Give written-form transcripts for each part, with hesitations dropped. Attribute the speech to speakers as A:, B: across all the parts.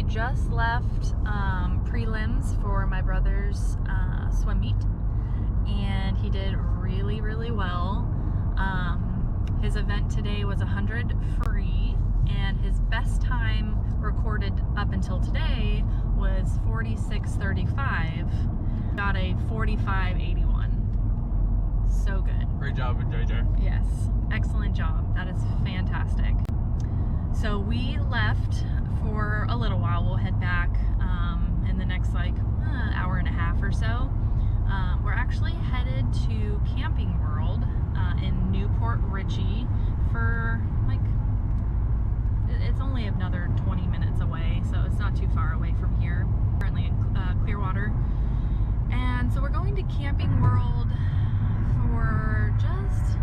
A: Just left prelims for my brother's swim meet, and he did really well. His event today was 100 free, and his best time recorded up until today was 46:35. Got a 45:81. So good.
B: Great job with JJ.
A: Yes, excellent job. That is fantastic. So we left for a little while. We'll head back in the next hour and a half or so. We're actually headed to Camping World in Newport Richey for it's only another 20 minutes away, so it's not too far away from here. Currently in Clearwater. And so we're going to Camping World for just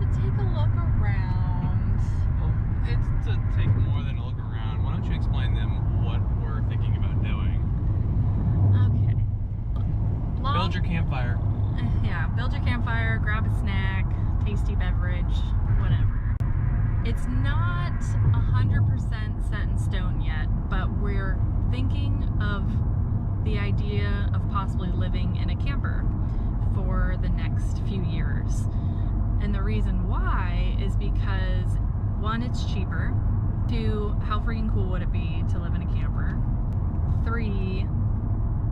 A: to take a look around.
B: Well, it's to take more than a look around. Why don't you explain them what we're thinking about doing?
A: Okay.
B: Build your campfire.
A: Yeah, build your campfire, grab a snack, tasty beverage, whatever. It's not 100% set in stone yet, but we're thinking of the idea of possibly living in a camper for the next few years. And the reason why is because, one, it's cheaper. Two, how freaking cool would it be to live in a camper? Three,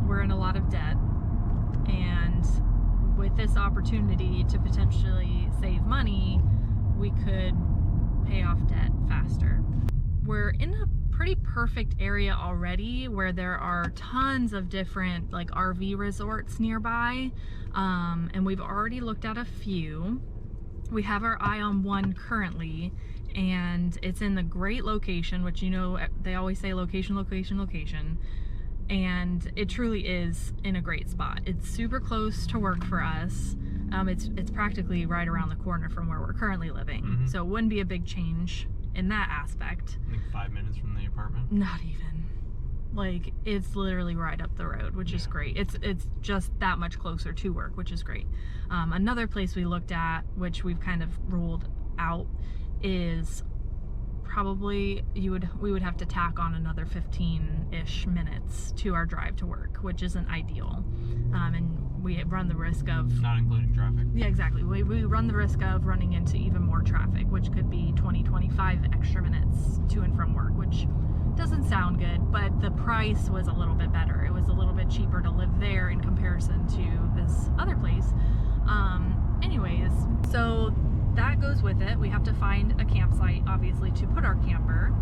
A: we're in a lot of debt, and with this opportunity to potentially save money, we could pay off debt faster. We're in a pretty perfect area already where there are tons of different RV resorts nearby, and we've already looked at a few. We have our eye on one currently, and it's in the great location, which, you know, they always say location, location, location. And it truly is in a great spot. It's super close to work for us. It's practically right around the corner from where we're currently living. So it wouldn't be a big change in that aspect.
B: I think 5 minutes from the apartment.
A: Not even. It's literally right up the road, which is great. It's just that much closer to work, which is great. Another place we looked at, which we've kind of ruled out, is probably we would have to tack on another 15-ish minutes to our drive to work, which isn't ideal. And we run the risk of...
B: Not including traffic.
A: Yeah, exactly. We run the risk of running into even more traffic, which could be 20-25 extra minutes to and from work, which doesn't sound good, but the price was a little bit better. It was a little bit cheaper to live there in comparison to this other place. Anyways, so that goes with it. We have to find a campsite, obviously, to put our camper.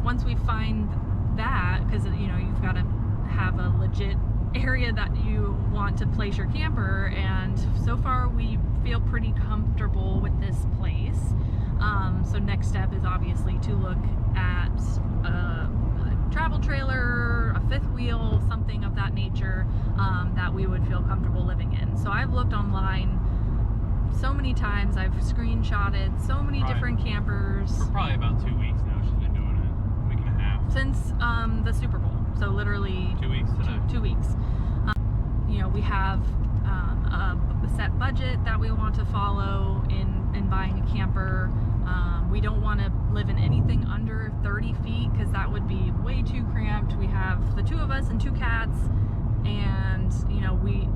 A: Once we find that, because, you know, you've got to have a legit area that you want to place your camper, and so far we feel pretty comfortable with this place. So next step is obviously to look at a travel trailer, a fifth wheel, something of that nature, that we would feel comfortable living in. So I've looked online so many times, I've screenshotted so many different campers.
B: For probably about 2 weeks now she's been doing it. A week and a half.
A: Since the Super Bowl. So literally
B: 2 weeks today.
A: 2 weeks. You know, we have a set budget that we want to follow in buying a camper. we don't want to live in anything under 30 feet because that would be way too cramped. We have the 2 of us and 2 cats, and you know, we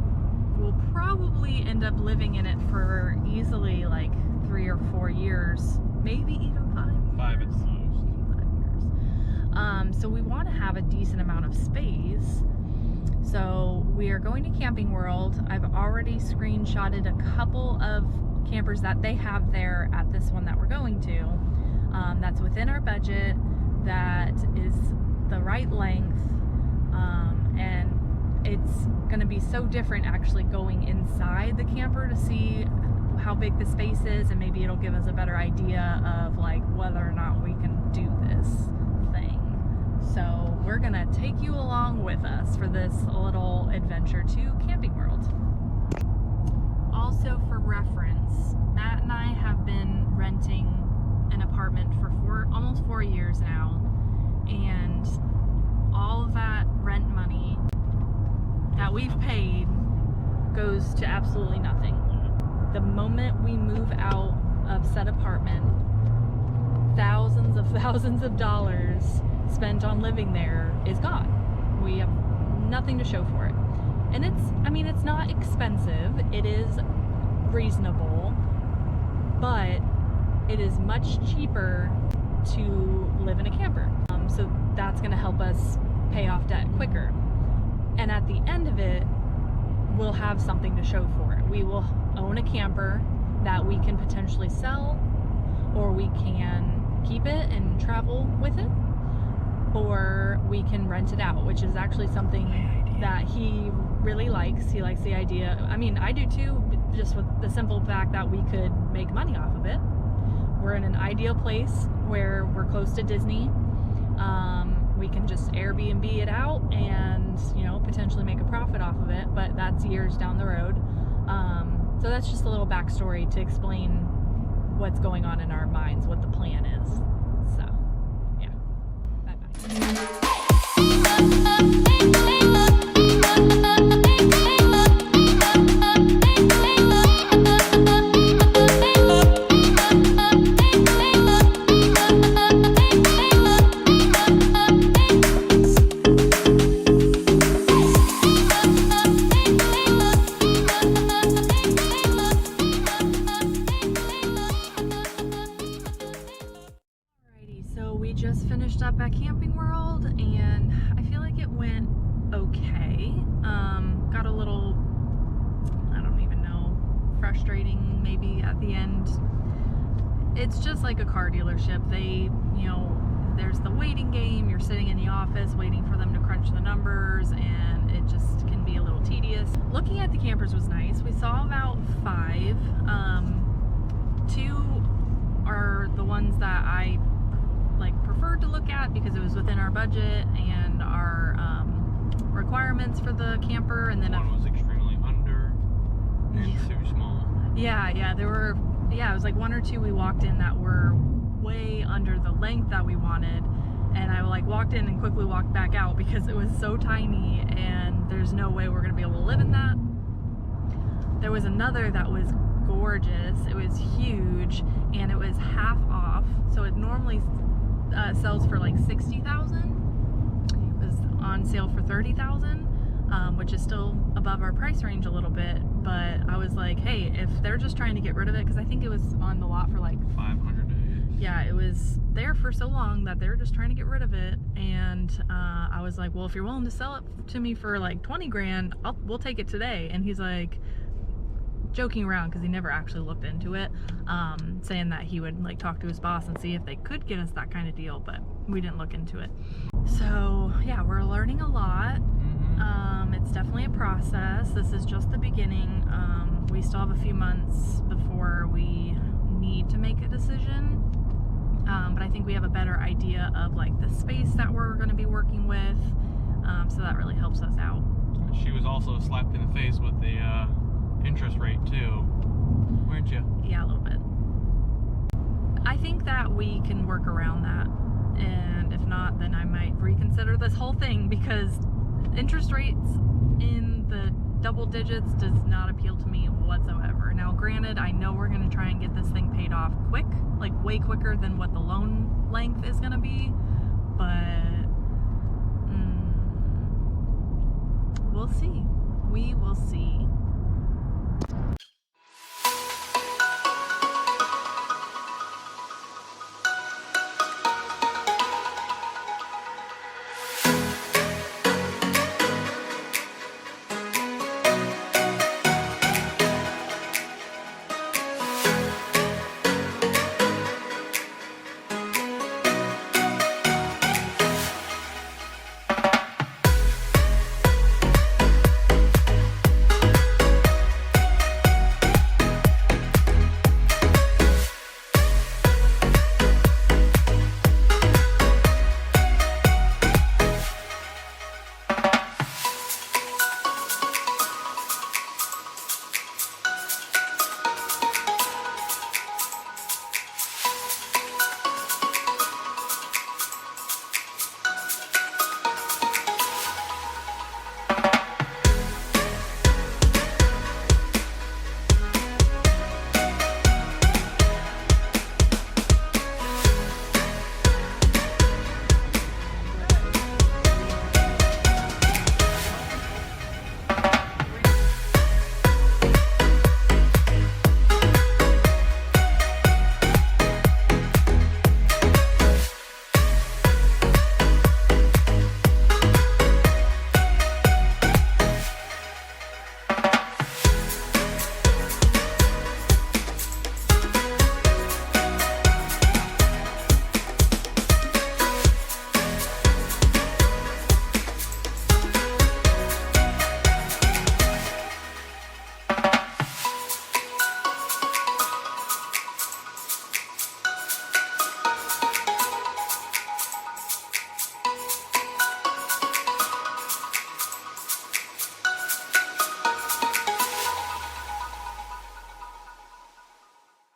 A: will probably end up living in it for easily like 3 or 4 years, maybe even 5 years.
B: 5 at the most.
A: 5 years. So we want to have a decent amount of space. So we are going to Camping World. I've already screenshotted a couple of campers that they have there at this one that we're going to. That's within our budget, that is the right length, and it's going to be so different actually going inside the camper to see how big the space is, and maybe it'll give us a better idea of like whether or not we can do this thing. So we're gonna take you along with us for this little adventure to Camping World. Also, for reference, Matt and I have been renting an apartment for almost 4 years now, and all of that rent money that we've paid goes to absolutely nothing. The moment we move out of said apartment, thousands of dollars spent on living there is gone. We have nothing to show for it. And it's not expensive, it is reasonable, but it is much cheaper to live in a camper. So that's gonna help us pay off debt quicker. And at the end of it, we'll have something to show for it. We will own a camper that we can potentially sell, or we can keep it and travel with it, or we can rent it out, which is actually something that he really likes. He likes the idea. I mean, I do too, just with the simple fact that we could make money off of it. We're in an ideal place where we're close to Disney. We can just Airbnb it out and, you know, potentially make a profit off of it, but that's years down the road. So that's just a little backstory to explain what's going on in our minds, what the plan is. So, yeah. Bye-bye. Just finished up at Camping World, and I feel like it went okay. Got a little, I don't even know, frustrating maybe at the end. It's just like a car dealership. They, you know, there's the waiting game. You're sitting in the office waiting for them to crunch the numbers, and it just can be a little tedious. Looking at the campers was nice. We saw about 5. 2 are the ones that I preferred to look at because it was within our budget and our requirements for the camper, and then
B: one was extremely under and too small.
A: Yeah, there were, it was like 1 or 2 we walked in that were way under the length that we wanted, and I walked in and quickly walked back out because it was so tiny and there's no way we're gonna be able to live in that. There was another that was gorgeous. It was huge and it was half off, so it normally sells for like $60,000. It was on sale for $30,000, which is still above our price range a little bit. But I was like, hey, if they're just trying to get rid of it, because I think it was on the lot for like 500 days. Yeah, it was there for so long that they're just trying to get rid of it. And I was like, well, if you're willing to sell it to me for like 20 grand, we'll take it today. And he's like, joking around because he never actually looked into it, saying that he would like talk to his boss and see if they could get us that kind of deal, but we didn't look into it. So yeah, we're learning a lot. It's definitely a process. This is just the beginning. We still have a few months before we need to make a decision, but I think we have a better idea of like the space that we're going to be working with, so that really helps us out.
B: She was also slapped in the face with the interest rate too, weren't you?
A: Yeah, a little bit. I think that we can work around that, and if not, then I might reconsider this whole thing, because interest rates in the double digits does not appeal to me whatsoever. Now, granted, I know we're going to try and get this thing paid off quick, like way quicker than what the loan length is going to be, but we'll see. We will see.